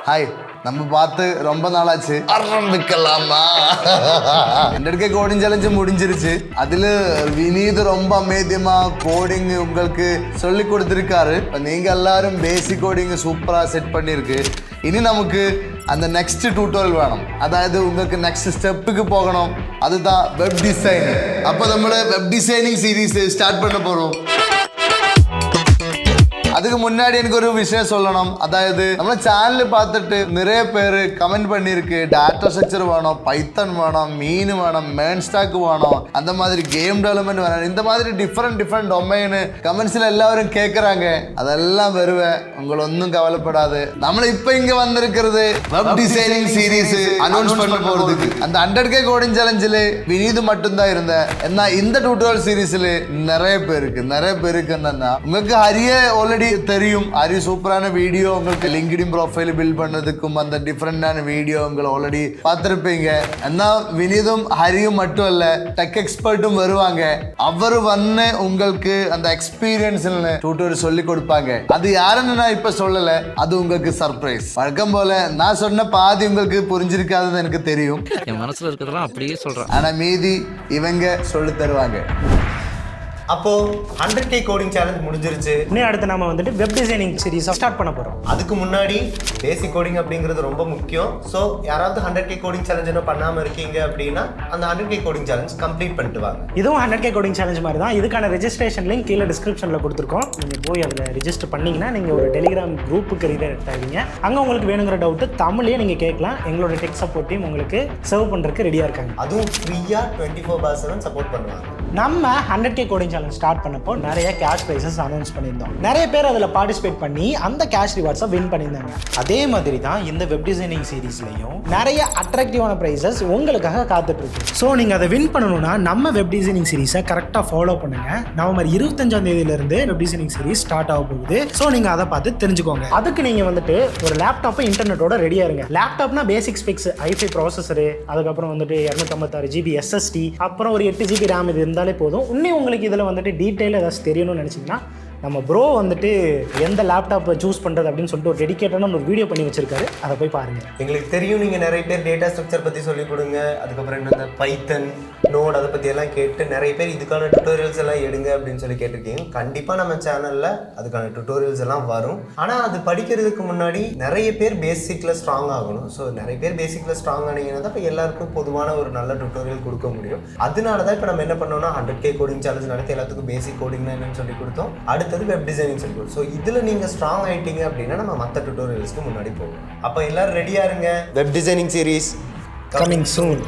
Hi, நம்ம பார்த்து ரொம்ப நாளாச்சு, ஆரம்பிக்கலாமா? என்கிட்ட கோடிங் சேலஞ்சு முடிஞ்சிருச்சு. அதுல வினீத் ரொம்ப அமைதியமா கோடிங் உங்களுக்கு சொல்லி கொடுத்துருக்காரு. நீங்க எல்லாரும் பேசிக் கோடிங் சூப்பரா செட் பண்ணிருக்கு. இனி நமக்கு அந்த நெக்ஸ்ட் டியூட்டோரியல் வேணும். அதாவது உங்களுக்கு நெக்ஸ்ட் ஸ்டெப்புக்கு போகணும். அதுதான் வெப் டிசைனிங். அப்போ நம்ம வெப் டிசைனிங் சீரீஸ் ஸ்டார்ட் பண்ண போறோம். அதுக்கு முன்னாடி எனக்கு ஒரு விஷயம் சொல்லணும். அதாவது நம்ம சேனல் பார்த்துட்டு நிறைய பேர் கமெண்ட் பண்ணிருக்கு, டேட்டா ஸ்ட்ரக்சர் வேணும், பைத்தன் வேணும், மீன் வேணும், மெயின் ஸ்டாக் வேணும், அந்த மாதிரி கேம் டெவலப்மெண்ட் வேணும், இந்த மாதிரி டிஃப்ரெண்ட் டொமைன் கமெண்ட்ஸ்ல எல்லாரும் கேட்கறாங்க. அதெல்லாம் வருவேன், உங்களை ஒன்றும் கவலைப்படாது. நம்மள இப்ப இங்க வந்திருக்கிறது வெப் டிசைனிங் சீரீஸ் அனௌன்ஸ் பண்ண போறதுக்கு. அந்த 100K கோடிங் சேலஞ்சில் வினீத் மட்டும்தான் இருந்தேன். ஏன்னா இந்த டியூட்டோரியல் சீரீஸ்ல நிறைய பேருக்கு என்னன்னா, உங்களுக்கு ஹரிய ஆல்ரெடி தெரியும். ஹரி சூப்பரான வீடியோ உங்களுக்கு லிங்க்டின் ப்ரொஃபைல் பில்ட் பண்ணதுக்கும் அந்த டிஃப்ரெண்டான வீடியோ உங்களை ஆல்ரெடி பார்த்துருப்பீங்க. ஏன்னா வினீதும் ஹரியும் மட்டும் இல்ல, டெக் எக்ஸ்பர்ட்டும் வருவாங்க. அவர் வந்து உங்களுக்கு அந்த எக்ஸ்பீரியன்ஸ் டியூட்டோரியல் சொல்லி கொடுப்பாங்க. அது யாருன்னு நான் இப்ப சொல்லல, அது உங்களுக்கு சர்ப்ரைஸ். வழக்கம் போல நான் சொன்ன பாதி உங்களுக்கு புரிஞ்சிருக்காதுன்னு எனக்கு தெரியும். என் மனசுல இருக்கிறதெல்லாம் அப்படியே சொல்றேன். ஆனா மீதி இவங்க சொல்லி தருவாங்க. அப்போ 100K கோடிங் சேலஞ்ச் முடிஞ்சிருச்சு. இன்னும் அடுத்து நம்ம வந்துட்டு வெப் டிசைனிங் சீரிஸ் ஸ்டார்ட் பண்ண போறோம். அதுக்கு முன்னாடி பேசிக் கோடிங் அப்படிங்கிறது ரொம்ப முக்கியம். ஸோ யாராவது 100K கோடிங் சேலஞ்ச் என்ன பண்ணாம இருக்கீங்க அப்படின்னா அந்த 100K கோடிங் சேலஞ்ச் கம்ப்ளீட் பண்ணிட்டு வாங்க. இதுவும் 100K கோடிங் சேலஞ்ச் மாதிரி தான். இதுக்கான ரெஜிஸ்ட்ரேஷன் லிங்க் கீழே டிஸ்கிரிப்ஷன்ல கொடுத்துருக்கோம். நீங்க போய் அதில் ரெஜிஸ்டர் பண்ணீங்கன்னா நீங்க ஒரு டெலிகிராம் குரூப்புக்கு ரீடர் ஆவீங்க. அங்கே உங்களுக்கு வேணுங்கிற டவுட்டு தமிழ்லேயே நீங்க கேட்கலாம். எங்களோட டெக் சப்போர்ட் டீம் உங்களுக்கு சர்வ் பண்றதுக்கு ரெடியா இருக்காங்க. அதுவும் ஃப்ரீயா 24/7 சப்போர்ட் பண்ணுவாங்க. நம்ம 100K கோடிங் சேலஞ்ச் ஸ்டார்ட் பண்ணப்போ நிறைய கேஷ் ப்ரைஸஸ் அனௌன்ஸ் பண்ணியிருந்தோம். நிறைய பேர் அதில் பார்ட்டிசிபேட் பண்ணி அந்த கேஷ் ரிவார்ட்ஸை வின் பண்ணியிருந்தாங்க. அதே மாதிரி தான் இந்த வெப் டிசைனிங் சீரீஸ்லையும் நிறைய அட்ராக்டிவான ப்ரைஸஸ் உங்களுக்காக காத்துட்டு இருக்கு. ஸோ நீங்கள் அதை வின் பண்ணணும்னா நம்ம வெப் டிசைனிங் சீரீஸை கரெக்டாக ஃபாலோ பண்ணுங்க. November 25 web designing series start ஆக போகுது. ஸோ நீங்கள் அதை பார்த்து தெரிஞ்சுக்கோங்க. அதுக்கு நீங்கள் வந்துட்டு ஒரு லேப்டாப்பு இன்டர்நெட்டோட ரெடியாக இருங்க. லேப்டாப்னா பேசிக் ஸ்பெக்ஸ், i5 ப்ராசஸரு, அதுக்கப்புறம் வந்துட்டு 256 GB SSD, அப்புறம் ஒரு 8 GB RAM இது இருந்தாலே போதும். இன்னும் உங்களுக்கு இதில் வந்துட்டு டீட்டெயில் ஏதாச்சும் தெரியணும்னு நினச்சிங்கன்னா நம்ம ப்ரோ வந்துட்டு எந்த லேப்டாப்பை சூஸ் பண்ணுறது அப்படின்னு சொல்லிட்டு ஒரு டெடிக்கேட்டான ஒரு வீடியோ பண்ணி வச்சிருக்காரு. அதை போய் பாருங்கள். எங்களுக்கு தெரியும் நீங்கள் நிறைய பேர் டேட்டா ஸ்ட்ரக்சர் பற்றி சொல்லிக் கொடுங்க, அதுக்கப்புறம் என்ன பைத்தன் நோட் அதை பற்றி எல்லாம் கேட்டு நிறைய பேர் இதுக்கான டுட்டோரியல்ஸ் எல்லாம் எடுங்க அப்படின்னு சொல்லி கேட்டிருக்கீங்க. கண்டிப்பாக நம்ம சேனலில் அதுக்கான டுட்டோரியல்ஸ் எல்லாம் வரும். ஆனால் அது படிக்கிறதுக்கு முன்னாடி நிறைய பேர் பேசிக்கில் ஸ்ட்ராங் ஆகணும். ஸோ நிறைய பேர் பேசிக்கில் ஸ்ட்ராங் ஆனீங்கன்னா தான் இப்போ எல்லாருக்கும் பொதுவான ஒரு நல்ல டுட்டோரியல் கொடுக்க முடியும். அதனால தான் இப்போ நம்ம என்ன பண்ணோம்னா 100K கோடிங் சேலஞ்ச் நடத்தி எல்லாத்துக்கும் பேசிக் கோடிங்னா என்னன்னு சொல்லி கொடுத்தோம். அடுத்தது வெப் டிசைனிங் சொல்லி கொடுத்தோம். ஸோ இதில் நீங்கள் ஸ்ட்ராங் ஆகிட்டீங்க அப்படின்னா நம்ம மற்ற டுட்டோரியல்ஸ்க்கு முன்னாடி போவோம். அப்போ எல்லாரும் ரெடியா இருங்க. Web designing series coming soon.